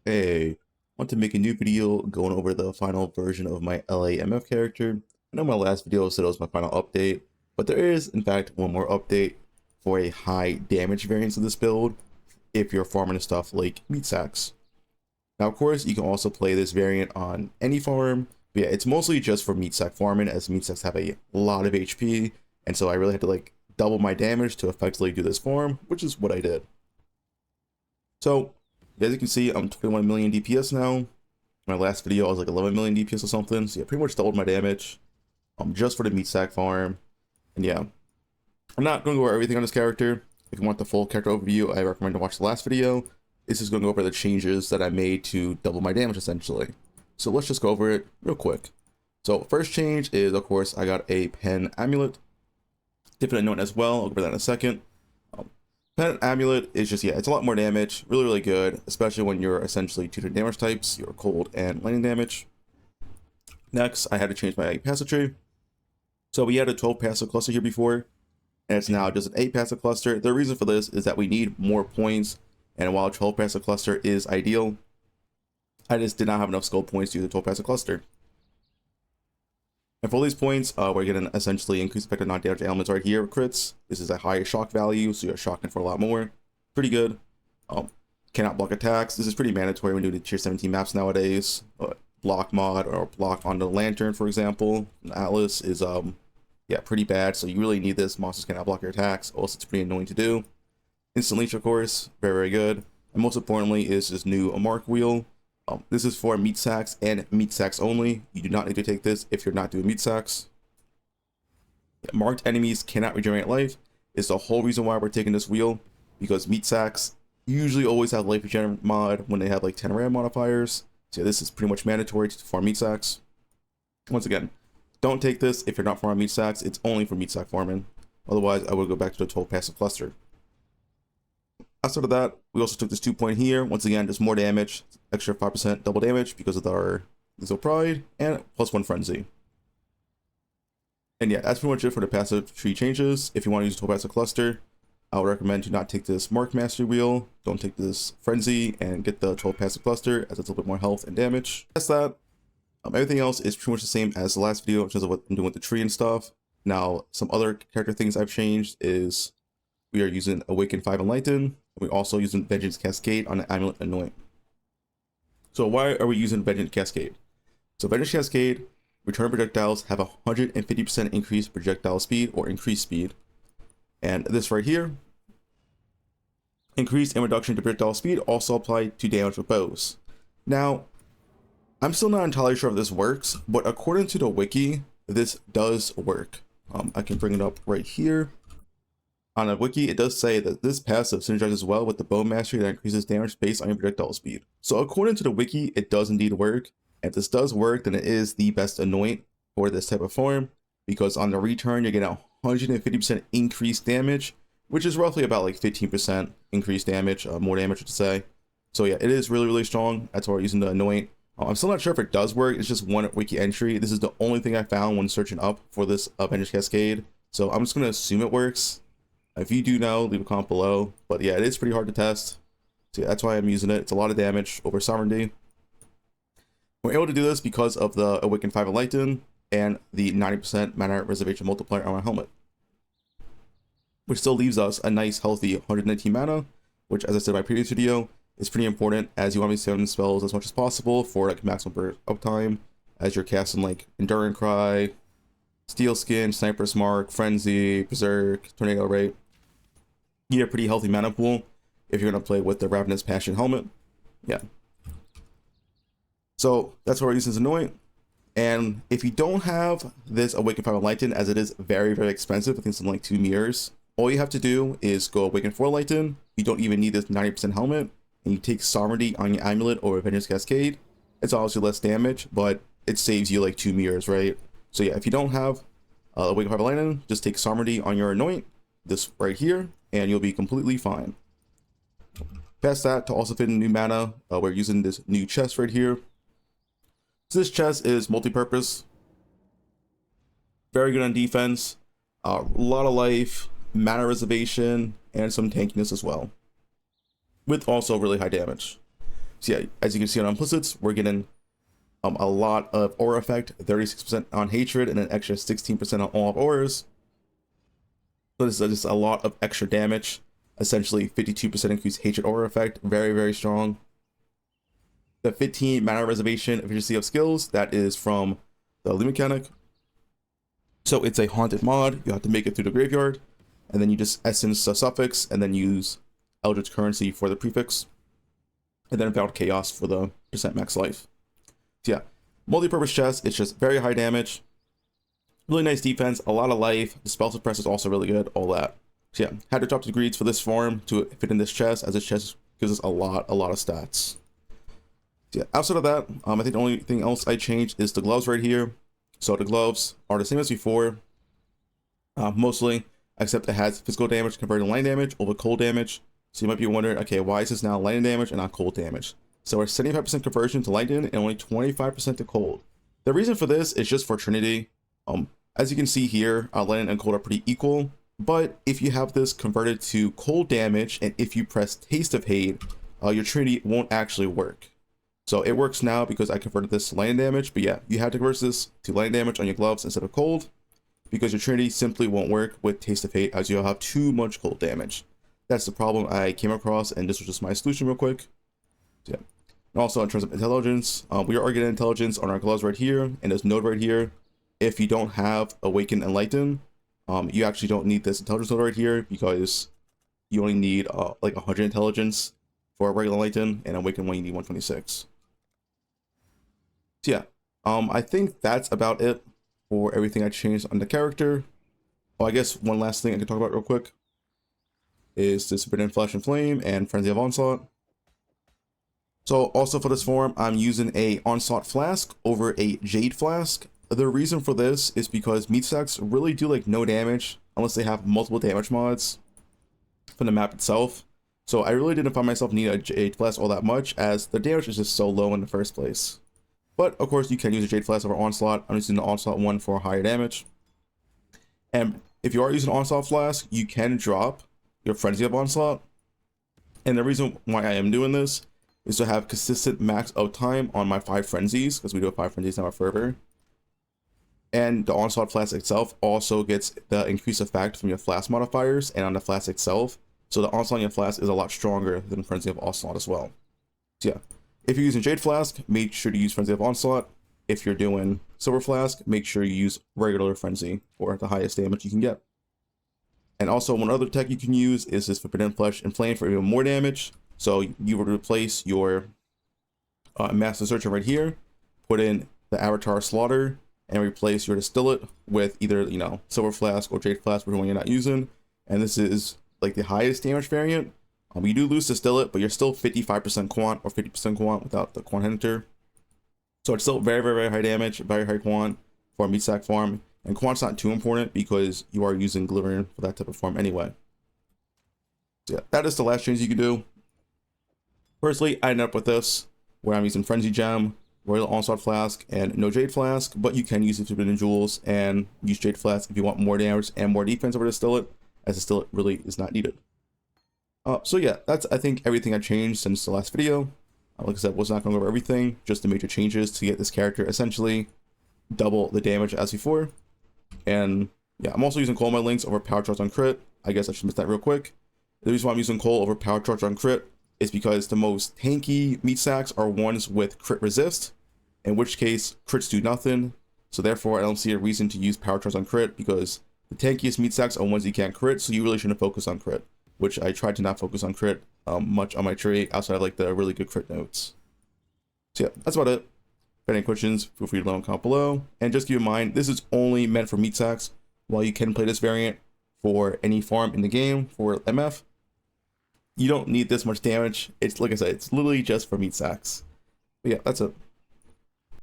Hey, want to make a new video going over the final version of my LAMF character. I know my last video said it was my final update, but there is in fact one more update for a high damage variance of this build if you're farming stuff like meat sacks. Now of course you can also play this variant on any farm, but yeah, it's mostly just for meat sack farming as meat sacks have a lot of HP, and so I really had to like double my damage to effectively do this farm, which is what I did. So as you can see, I'm 21 million DPS now. My last video, I was like 11 million DPS or something. So yeah, pretty much doubled my damage just for the meat sack farm. And yeah, I'm not going to go over everything on this character. If you want the full character overview, I recommend to watch the last video. This is going to go over the changes that I made to double my damage essentially. So let's just go over it real quick. So first change is, of course, I got a pen amulet. Different anoint as well. I'll go over that in a second. Pen amulet is just, yeah, it's a lot more damage, really good, especially when you're essentially two different damage types, your cold and lightning damage. Next, I had to change my passive tree. So we had a 12 passive cluster here before, and it's now just an 8 passive cluster. The reason for this is that we need more points, and while 12 passive cluster is ideal, I just did not have enough skill points to do the 12 passive cluster. And for all these points, we're getting essentially increased effective non-damage elements right here, crits. This is a higher shock value, so you're shocking for a lot more. Pretty good. Cannot block attacks. This is pretty mandatory when doing the tier 17 maps nowadays. Block mod or block on the lantern, for example. Atlas is yeah, pretty bad, so you really need this. Monsters cannot block your attacks, or else it's pretty annoying to do. Instant leech, of course, very good. And most importantly is this new mark wheel. This is for meat sacks and meat sacks only. You do not need to take this if you're not doing meat sacks. Marked enemies cannot regenerate life. It's the whole reason why we're taking this wheel, because meat sacks usually always have life regen mod when they have like 10 RAM modifiers. So yeah, this is pretty much mandatory to farm meat sacks. Once again, don't take this if you're not farming meat sacks. It's only for meat sack farming. Otherwise, I would go back to the 12 passive cluster. Outside of that, we also took this 2-point here. Once again, just more damage, extra 5% double damage because of our Lethal Pride, and +1 Frenzy. And yeah, that's pretty much it for the passive tree changes. If you want to use a 12 passive cluster, I would recommend to not take this Mark Mastery Wheel, don't take this Frenzy, and get the 12 passive cluster as it's a little bit more health and damage. That's that. Everything else is pretty much the same as the last video in terms of what I'm doing with the tree and stuff. Now, some other character things I've changed is we are using Awaken 5 Enlighten. We're also using Vengeance Cascade on the Amulet Anoint. So why are we using Vengeance Cascade? So Vengeance Cascade, return projectiles have a 150% increased projectile speed or increased speed. And this right here, increase and reduction to projectile speed also apply to damage with bows. Now, I'm still not entirely sure if this works, but according to the wiki, this does work. I can bring it up right here. On a wiki, it does say that this passive synergizes well with the bow mastery that increases damage based on your projectile speed. So according to the wiki, it does indeed work. If this does work, then it is the best anoint for this type of farm, because on the return, you're getting 150% increased damage, which is roughly about like 15% increased damage, more damage to say. So yeah, it is really strong. That's why we're using the anoint. I'm still not sure if it does work. It's just one wiki entry. This is the only thing I found when searching up for this Vengeance Cascade. So I'm just going to assume it works. If you do know, leave a comment below. But yeah, it is pretty hard to test. So yeah, that's why I'm using it. It's a lot of damage over Sovereignty. We're able to do this because of the Awaken 5 Enlighten and the 90% mana reservation multiplier on my helmet, which still leaves us a nice healthy 119 mana, which, as I said in my previous video, is pretty important as you want to be saving spells as much as possible for like maximum burst uptime as you're casting like Enduring Cry, Steel Skin, Sniper's Mark, Frenzy, Berserk, Tornado Rate. You need a pretty healthy mana pool if you're going to play with the Ravenous Passion helmet. Yeah. So that's what we're using as Anoint. And if you don't have this Awaken 5 Enlighten, as it is very expensive, I think something like 2 mirrors, all you have to do is go Awaken 4 Enlighten. You don't even need this 90% helmet, and you take Sovereignty on your Amulet or Vengeance Cascade. It's obviously less damage, but it saves you like 2 mirrors, right? So yeah, if you don't have Awaken 5 Enlighten, just take Sovereignty on your Anoint, this right here, and you'll be completely fine. Past that, to also fit in new mana, we're using this new chest right here. So this chest is multi-purpose, very good on defense, a lot of life, mana reservation, and some tankiness as well, with also really high damage. So yeah, as you can see on implicits, we're getting a lot of aura effect, 36% on hatred, and an extra 16% on all of auras. So this is just a lot of extra damage. Essentially 52% increased hatred aura effect, very, very strong. The 15 mana reservation efficiency of skills, that is from the Elite mechanic. So it's a haunted mod, you have to make it through the graveyard, and then you just essence the suffix, and then use Eldritch Currency for the prefix, and then Vowed Chaos for the percent max life. So yeah, multi-purpose chest, it's just very high damage, really nice defense, a lot of life, the spell suppress is also really good, all that. So yeah, had to drop the greeds for this form to fit in this chest, as this chest gives us a lot of stats. So yeah, outside of that, I think the only thing else I changed is the gloves right here. So the gloves are the same as before, mostly, except it has physical damage converted to lightning damage over cold damage. So you might be wondering, okay, why is this now lightning damage and not cold damage? So we're 75% conversion to lightning and only 25% to cold. The reason for this is just for Trinity. As you can see here, lightning and cold are pretty equal, but if you have this converted to cold damage and if you press Taste of Hate, your Trinity won't actually work. So it works now because I converted this to lightning damage, but yeah, you have to convert this to lightning damage on your gloves instead of cold, because your Trinity simply won't work with Taste of Hate as you'll have too much cold damage. That's the problem I came across, and this was just my solution real quick. So yeah. And also in terms of intelligence, we are getting intelligence on our gloves right here, and this node right here. If you don't have Awaken and Lighten, you actually don't need this intelligence node right here, because you only need like 100 intelligence for a regular Lighten, and Awaken one you need 126. So yeah, I think that's about it for everything I changed on the character. Oh, I guess one last thing I can talk about real quick is this Forbidden Flesh and Flame and Frenzy of Onslaught. So also for this form, I'm using a Onslaught Flask over a Jade Flask. The reason for this is because meat sacks really do like no damage unless they have multiple damage mods from the map itself. So I really didn't find myself needing a Jade Flask all that much, as the damage is just so low in the first place. But of course you can use a Jade Flask over Onslaught. I'm using the Onslaught one for higher damage. And if you are using Onslaught Flask, you can drop your Frenzy of Onslaught. And the reason why I am doing this is to have consistent max out time on my 5 frenzies, because we do have 5 frenzies now at fervor. And the Onslaught Flask itself also gets the increased effect from your Flask modifiers and on the Flask itself. So the Onslaught on your Flask is a lot stronger than Frenzy of Onslaught as well. So yeah, if you're using Jade Flask, make sure to use Frenzy of Onslaught. If you're doing Silver Flask, make sure you use regular Frenzy for the highest damage you can get. And also one other tech you can use is this Forbidden Flesh and Flame for even more damage. So you would replace your Master Searcher right here, put in the Avatar Slaughter, and replace your Distillate with either, you know, Silver Flask or Jade Flask, whichever one you're not using. And this is like the highest damage variant. You do lose Distillate, but you're still 55% quant or 50% quant without the quant enter. So it's still very, very, very high damage, very high quant for a meat sack farm. And quant's not too important because you are using Glittering for that type of farm anyway. So yeah, that is the last change you can do. Personally, I ended up with this, where I'm using Frenzy Gem, Royal Onslaught Flask, and no Jade Flask, but you can use the Forbidden Jewels and use Jade Flask if you want more damage and more defense over Distillate, as Distillate really is not needed. So yeah, that's I think everything I changed since the last video. Like I said, was not going to go over everything, just the major changes to get this character essentially double the damage as before. And yeah, I'm also using Cole on my links over Power Charge on Crit. I guess I should miss that real quick. The reason why I'm using Cole over Power Charge on Crit is because the most tanky meat sacks are ones with crit resist, in which case crits do nothing. So therefore, I don't see a reason to use Power Charge on Crit, because the tankiest meat sacks are ones you can't crit, so you really shouldn't focus on crit, which I tried to not focus on crit much on my tree outside of like the really good crit notes. So yeah, that's about it. If you have any questions, feel free to leave them comment below. And just keep in mind, this is only meant for meat sacks. While you can play this variant for any farm in the game for MF, you don't need this much damage. It's like I said, it's literally just for meat sacks. But yeah, that's it.